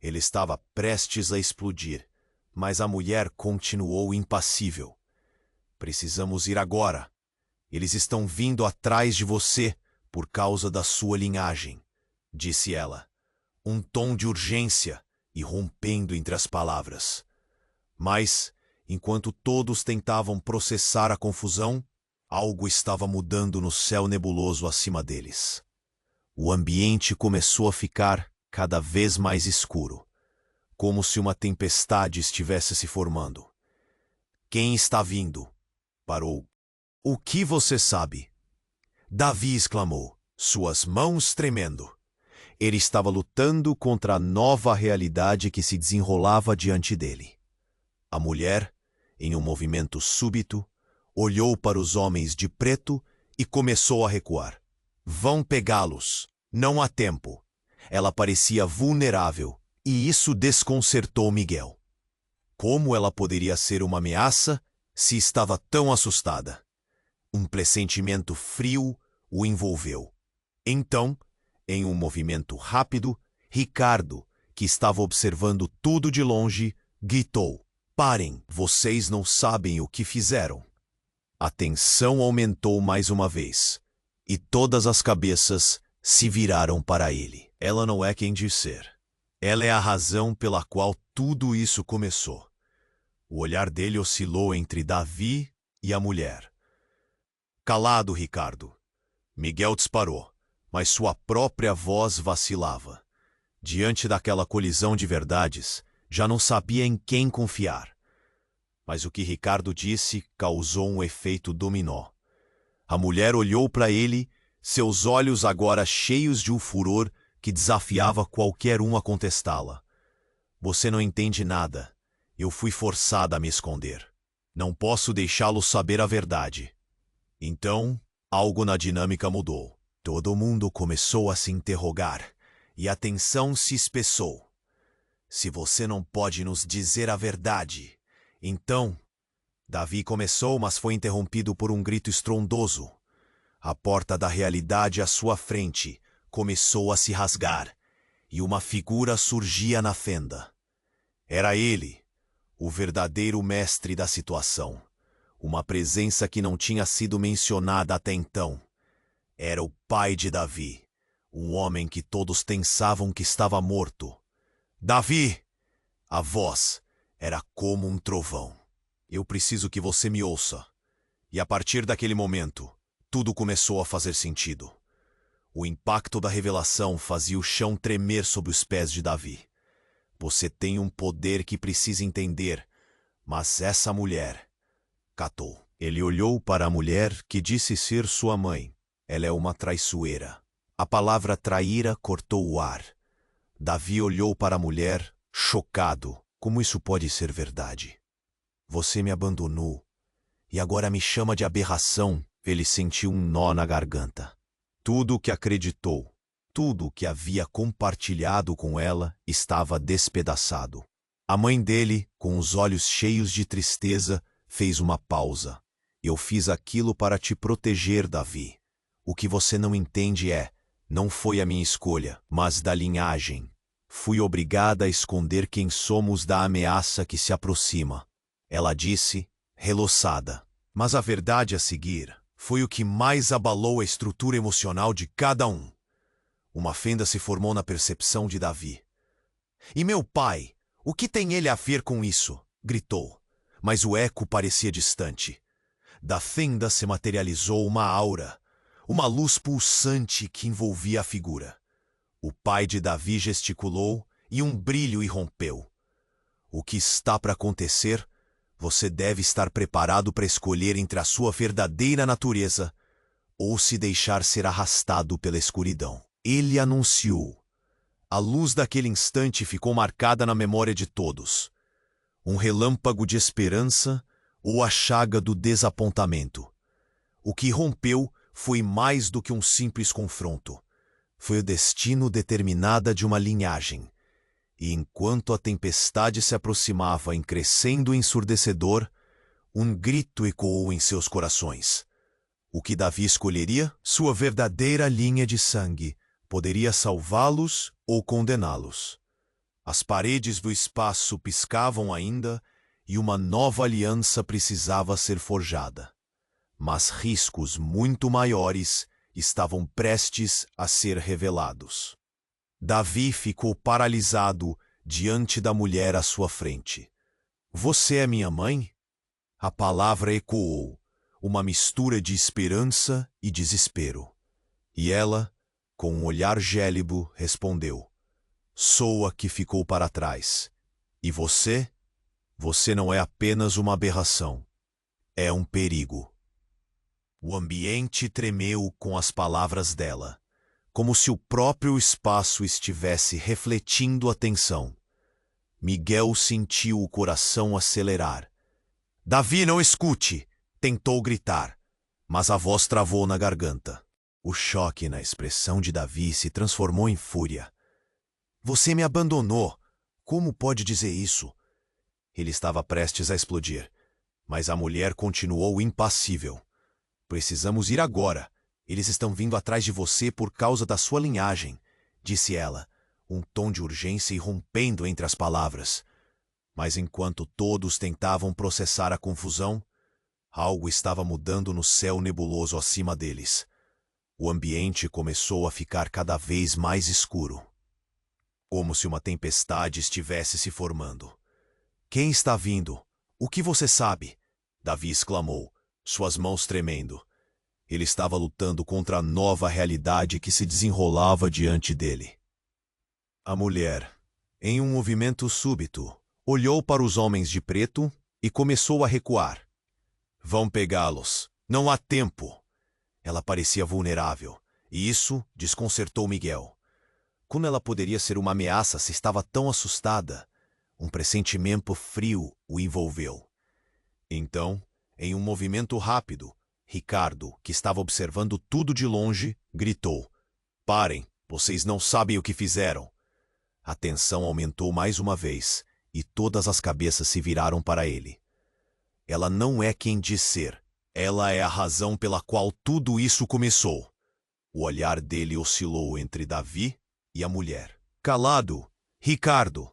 Ele estava prestes a explodir, mas a mulher continuou impassível. Precisamos ir agora. Eles estão vindo atrás de você por causa da sua linhagem, disse ela, um tom de urgência irrompendo entre as palavras. Mas, enquanto todos tentavam processar a confusão, algo estava mudando no céu nebuloso acima deles. O ambiente começou a ficar cada vez mais escuro, como se uma tempestade estivesse se formando. Quem está vindo? Parou. O que você sabe? Davi exclamou, suas mãos tremendo. Ele estava lutando contra a nova realidade que se desenrolava diante dele. A mulher, em um movimento súbito, olhou para os homens de preto e começou a recuar. Vão pegá-los. Não há tempo. Ela parecia vulnerável, e isso desconcertou Miguel. Como ela poderia ser uma ameaça se estava tão assustada? Um pressentimento frio o envolveu. Então, em um movimento rápido, Ricardo, que estava observando tudo de longe, gritou: Parem, vocês não sabem o que fizeram. A tensão aumentou mais uma vez, e todas as cabeças se viraram para ele. Ela não é quem diz ser. Ela é a razão pela qual tudo isso começou. O olhar dele oscilou entre Davi e a mulher. Calado, Ricardo. Miguel disparou, mas sua própria voz vacilava. Diante daquela colisão de verdades, já não sabia em quem confiar. Mas o que Ricardo disse causou um efeito dominó. A mulher olhou para ele, seus olhos agora cheios de um furor que desafiava qualquer um a contestá-la. Você não entende nada. Eu fui forçada a me esconder. Não posso deixá-lo saber a verdade. Então, algo na dinâmica mudou. Todo mundo começou a se interrogar, e a tensão se espessou. Se você não pode nos dizer a verdade, então... Davi começou, mas foi interrompido por um grito estrondoso. A porta da realidade à sua frente começou a se rasgar, e uma figura surgia na fenda. Era ele, o verdadeiro mestre da situação. Uma presença que não tinha sido mencionada até então. Era o pai de Davi, um homem que todos pensavam que estava morto. Davi! A voz era como um trovão. Eu preciso que você me ouça. E a partir daquele momento, tudo começou a fazer sentido. O impacto da revelação fazia o chão tremer sob os pés de Davi. Você tem um poder que precisa entender, mas essa mulher... Catou. Ele olhou para a mulher que disse ser sua mãe. Ela é uma traiçoeira. A palavra traíra cortou o ar. Davi olhou para a mulher, chocado. Como isso pode ser verdade? Você me abandonou. E agora me chama de aberração. Ele sentiu um nó na garganta. Tudo o que acreditou, tudo o que havia compartilhado com ela estava despedaçado. A mãe dele, com os olhos cheios de tristeza, fez uma pausa. Eu fiz aquilo para te proteger, Davi. O que você não entende não foi a minha escolha, mas da linhagem. Fui obrigada a esconder quem somos da ameaça que se aproxima. Ela disse, reloçada. Mas a verdade a seguir foi o que mais abalou a estrutura emocional de cada um. Uma fenda se formou na percepção de Davi. E meu pai, o que tem ele a ver com isso? Gritou, mas o eco parecia distante. Da fenda se materializou uma aura, uma luz pulsante que envolvia a figura. O pai de Davi gesticulou e um brilho irrompeu. O que está para acontecer? Você deve estar preparado para escolher entre a sua verdadeira natureza ou se deixar ser arrastado pela escuridão. Ele anunciou. A luz daquele instante ficou marcada na memória de todos. Um relâmpago de esperança ou a chaga do desapontamento. O que rompeu foi mais do que um simples confronto. Foi o destino determinado de uma linhagem. E enquanto a tempestade se aproximava em crescendo ensurdecedor, um grito ecoou em seus corações. O que Davi escolheria? Sua verdadeira linha de sangue poderia salvá-los ou condená-los. As paredes do espaço piscavam ainda e uma nova aliança precisava ser forjada. Mas riscos muito maiores estavam prestes a ser revelados. Davi ficou paralisado diante da mulher à sua frente. Você é minha mãe? A palavra ecoou, uma mistura de esperança e desespero. E ela, com um olhar gélido, respondeu: Sou a que ficou para trás. E você? Você não é apenas uma aberração. É um perigo. O ambiente tremeu com as palavras dela, como se o próprio espaço estivesse refletindo a tensão. Miguel sentiu o coração acelerar. Davi, não escute! Tentou gritar, mas a voz travou na garganta. O choque na expressão de Davi se transformou em fúria. Você me abandonou. Como pode dizer isso? Ele estava prestes a explodir, mas a mulher continuou impassível. Precisamos ir agora. Eles estão vindo atrás de você por causa da sua linhagem, disse ela, um tom de urgência irrompendo entre as palavras. Mas enquanto todos tentavam processar a confusão, algo estava mudando no céu nebuloso acima deles. O ambiente começou a ficar cada vez mais escuro, como se uma tempestade estivesse se formando. Quem está vindo? O que você sabe? Davi exclamou, suas mãos tremendo. Ele estava lutando contra a nova realidade que se desenrolava diante dele. A mulher, em um movimento súbito, olhou para os homens de preto e começou a recuar. Vão pegá-los. Não há tempo. Ela parecia vulnerável, e isso desconcertou Miguel. Como ela poderia ser uma ameaça se estava tão assustada? Um pressentimento frio o envolveu. Então, em um movimento rápido, Ricardo, que estava observando tudo de longe, gritou: Parem, vocês não sabem o que fizeram. A tensão aumentou mais uma vez, e todas as cabeças se viraram para ele. Ela não é quem diz ser. Ela é a razão pela qual tudo isso começou. O olhar dele oscilou entre Davi e a mulher. Calado, Ricardo!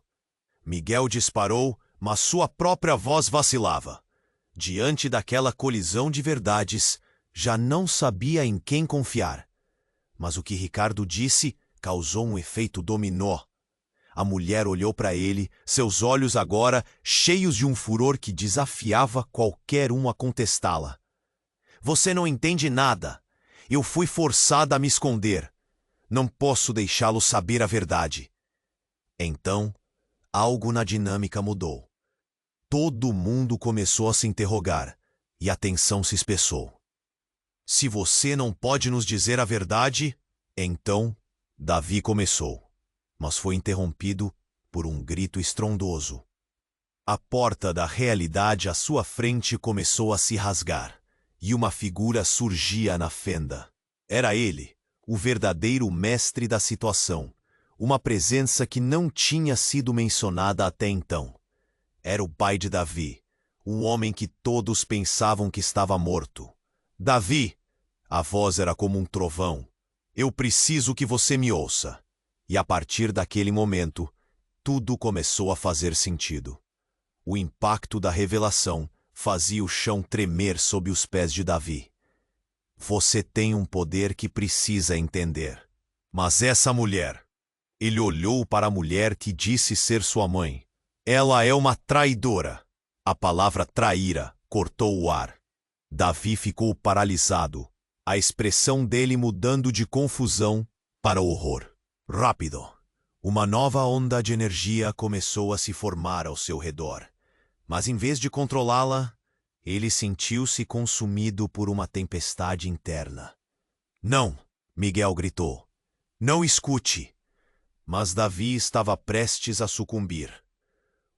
Miguel disparou, mas sua própria voz vacilava. Diante daquela colisão de verdades, já não sabia em quem confiar. Mas o que Ricardo disse causou um efeito dominó. A mulher olhou para ele, seus olhos agora cheios de um furor que desafiava qualquer um a contestá-la. Você não entende nada. Eu fui forçada a me esconder. Não posso deixá-lo saber a verdade. Então, algo na dinâmica mudou. Todo mundo começou a se interrogar, e a tensão se espessou. Se você não pode nos dizer a verdade, então Davi começou, mas foi interrompido por um grito estrondoso. A porta da realidade à sua frente começou a se rasgar, e uma figura surgia na fenda. Era ele, o verdadeiro mestre da situação, uma presença que não tinha sido mencionada até então. Era o pai de Davi, um homem que todos pensavam que estava morto. Davi! A voz era como um trovão. Eu preciso que você me ouça. E a partir daquele momento, tudo começou a fazer sentido. O impacto da revelação fazia o chão tremer sob os pés de Davi. Você tem um poder que precisa entender. Mas essa mulher... Ele olhou para a mulher que disse ser sua mãe. Ela é uma traidora. A palavra traíra cortou o ar. Davi ficou paralisado, a expressão dele mudando de confusão para horror. Rápido, uma nova onda de energia começou a se formar ao seu redor. Mas em vez de controlá-la, ele sentiu-se consumido por uma tempestade interna. Não, Miguel gritou. Não escute. Mas Davi estava prestes a sucumbir.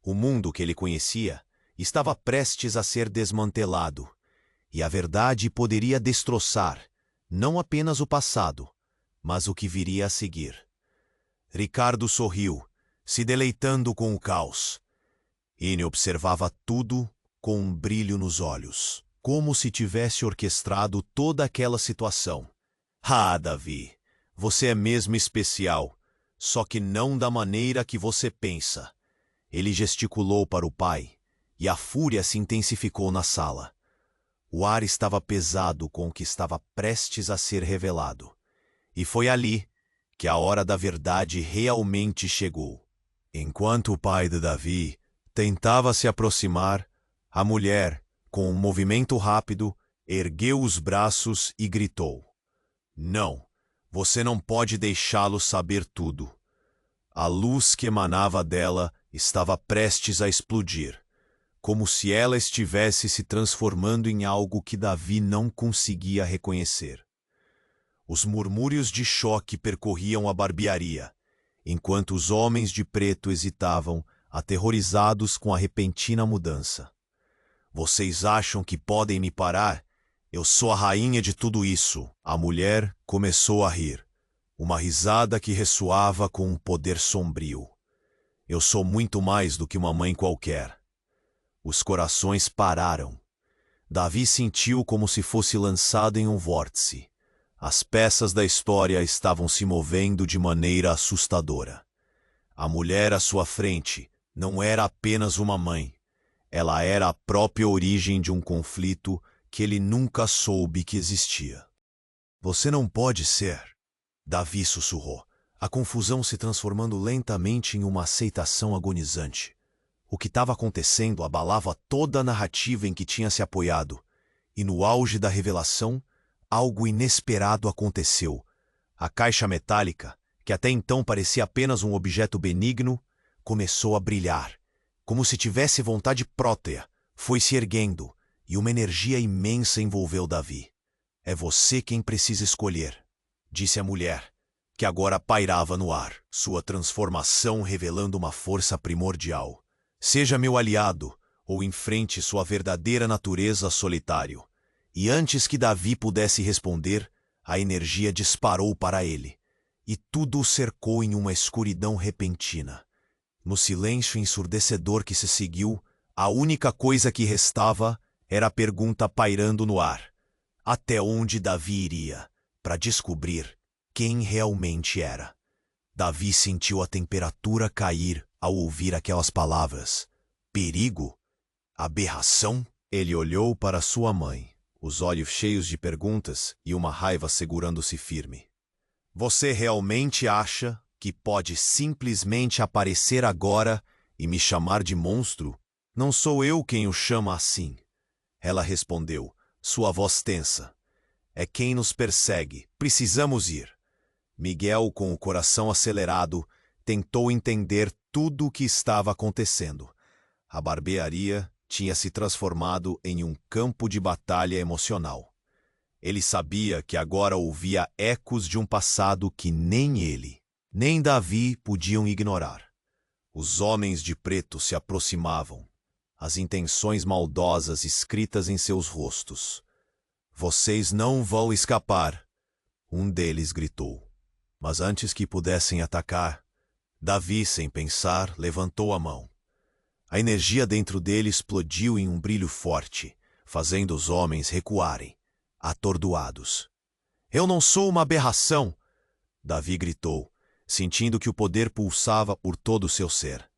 O mundo que ele conhecia estava prestes a ser desmantelado, e a verdade poderia destroçar não apenas o passado, mas o que viria a seguir. Ricardo sorriu, se deleitando com o caos. Ele observava tudo com um brilho nos olhos, como se tivesse orquestrado toda aquela situação. Ah, Davi, você é mesmo especial. Só que não da maneira que você pensa. Ele gesticulou para o pai, e a fúria se intensificou na sala. O ar estava pesado com o que estava prestes a ser revelado. E foi ali que a hora da verdade realmente chegou. Enquanto o pai de Davi tentava se aproximar, a mulher, com um movimento rápido, ergueu os braços e gritou. Não! Você não pode deixá-lo saber tudo. A luz que emanava dela estava prestes a explodir, como se ela estivesse se transformando em algo que Davi não conseguia reconhecer. Os murmúrios de choque percorriam a barbearia, enquanto os homens de preto hesitavam, aterrorizados com a repentina mudança. Vocês acham que podem me parar? Eu sou a rainha de tudo isso. A mulher começou a rir, uma risada que ressoava com um poder sombrio. Eu sou muito mais do que uma mãe qualquer. Os corações pararam. Davi sentiu como se fosse lançado em um vórtice. As peças da história estavam se movendo de maneira assustadora. A mulher à sua frente não era apenas uma mãe. Ela era a própria origem de um conflito que ele nunca soube que existia. Você não pode ser, Davi sussurrou, a confusão se transformando lentamente em uma aceitação agonizante. O que estava acontecendo abalava toda a narrativa em que tinha se apoiado, e no auge da revelação, algo inesperado aconteceu. A caixa metálica, que até então parecia apenas um objeto benigno, começou a brilhar, como se tivesse vontade própria, foi se erguendo, e uma energia imensa envolveu Davi. É você quem precisa escolher, disse a mulher, que agora pairava no ar, sua transformação revelando uma força primordial. Seja meu aliado, ou enfrente sua verdadeira natureza solitário. E antes que Davi pudesse responder, a energia disparou para ele, e tudo o cercou em uma escuridão repentina. No silêncio ensurdecedor que se seguiu, a única coisa que restava era a pergunta pairando no ar. Até onde Davi iria, para descobrir quem realmente era? Davi sentiu a temperatura cair ao ouvir aquelas palavras. Perigo? Aberração? Ele olhou para sua mãe, os olhos cheios de perguntas e uma raiva segurando-se firme. Você realmente acha que pode simplesmente aparecer agora e me chamar de monstro? Não sou eu quem o chama assim. Ela respondeu, sua voz tensa. É quem nos persegue. Precisamos ir. Miguel, com o coração acelerado, tentou entender tudo o que estava acontecendo. A barbearia tinha se transformado em um campo de batalha emocional. Ele sabia que agora ouvia ecos de um passado que nem ele, nem Davi podiam ignorar. Os homens de preto se aproximavam, as intenções maldosas escritas em seus rostos. Vocês não vão escapar. Um deles gritou. Mas antes que pudessem atacar, Davi, sem pensar, levantou a mão. A energia dentro dele explodiu em um brilho forte, fazendo os homens recuarem, atordoados. Eu não sou uma aberração! Davi gritou, sentindo que o poder pulsava por todo o seu ser.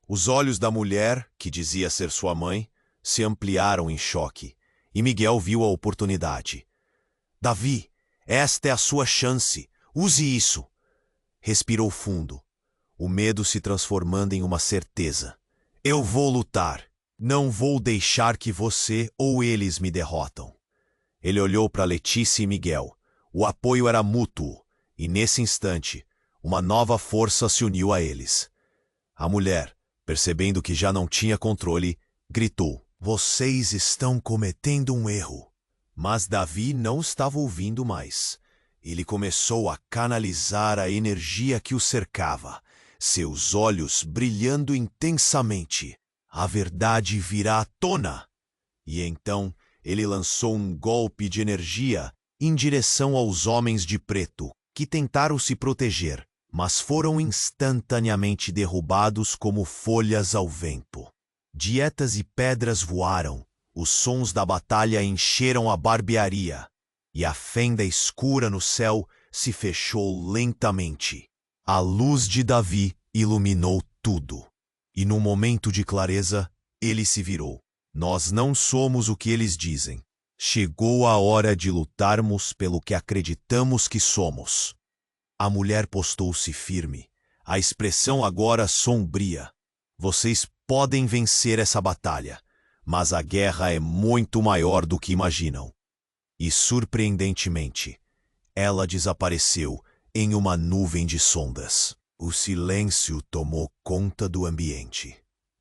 Os olhos da mulher, que dizia ser sua mãe, se ampliaram em choque, e Miguel viu a oportunidade. Davi, esta é a sua chance. Use isso! Respirou fundo, o medo se transformando em uma certeza. Eu vou lutar. Não vou deixar que você ou eles me derrotam. Ele olhou para Letícia e Miguel. O apoio era mútuo, e nesse instante, uma nova força se uniu a eles. A mulher, percebendo que já não tinha controle, gritou. Vocês estão cometendo um erro. Mas Davi não estava ouvindo mais. Ele começou a canalizar a energia que o cercava, seus olhos brilhando intensamente. A verdade virá à tona. E então ele lançou um golpe de energia em direção aos homens de preto, que tentaram se proteger, mas foram instantaneamente derrubados como folhas ao vento. Dietas e pedras voaram, os sons da batalha encheram a barbearia, e a fenda escura no céu se fechou lentamente. A luz de Davi iluminou tudo, e no momento de clareza, ele se virou. Nós não somos o que eles dizem. Chegou a hora de lutarmos pelo que acreditamos que somos. A mulher postou-se firme, a expressão agora sombria. Vocês podem vencer essa batalha, mas a guerra é muito maior do que imaginam. E, surpreendentemente, ela desapareceu em uma nuvem de sondas. O silêncio tomou conta do ambiente.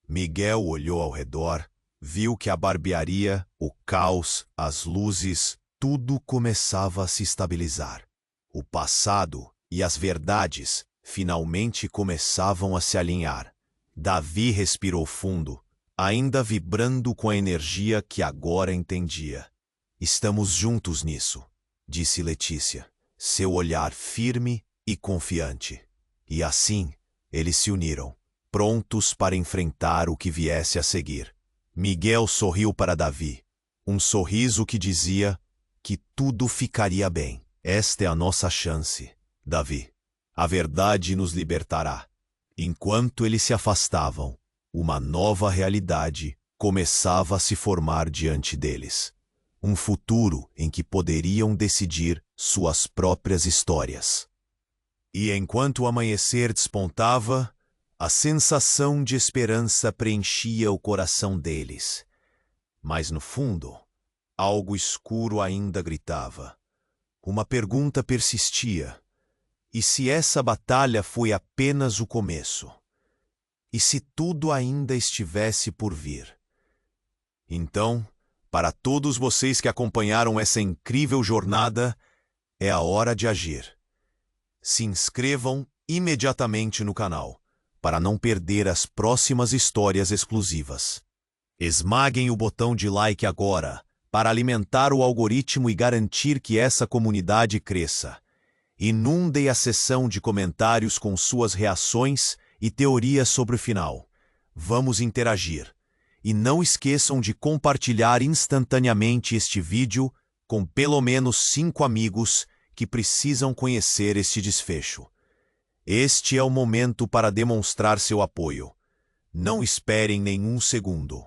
Miguel olhou ao redor, viu que a barbearia, o caos, as luzes, tudo começava a se estabilizar. O passado e as verdades finalmente começavam a se alinhar. Davi respirou fundo, ainda vibrando com a energia que agora entendia. Estamos juntos nisso, disse Letícia, seu olhar firme e confiante. E assim, eles se uniram, prontos para enfrentar o que viesse a seguir. Miguel sorriu para Davi, um sorriso que dizia que tudo ficaria bem. Esta é a nossa chance, Davi. A verdade nos libertará. Enquanto eles se afastavam, uma nova realidade começava a se formar diante deles. Um futuro em que poderiam decidir suas próprias histórias. E enquanto o amanhecer despontava, a sensação de esperança preenchia o coração deles. Mas no fundo, algo escuro ainda gritava. Uma pergunta persistia. E se essa batalha foi apenas o começo? E se tudo ainda estivesse por vir? Então, para todos vocês que acompanharam essa incrível jornada, é a hora de agir. Se inscrevam imediatamente no canal, para não perder as próximas histórias exclusivas. Esmaguem o botão de like agora, para alimentar o algoritmo e garantir que essa comunidade cresça. Inundem a seção de comentários com suas reações e teorias sobre o final. Vamos interagir. E não esqueçam de compartilhar instantaneamente este vídeo com pelo menos 5 amigos que precisam conhecer este desfecho. Este é o momento para demonstrar seu apoio. Não esperem nenhum segundo.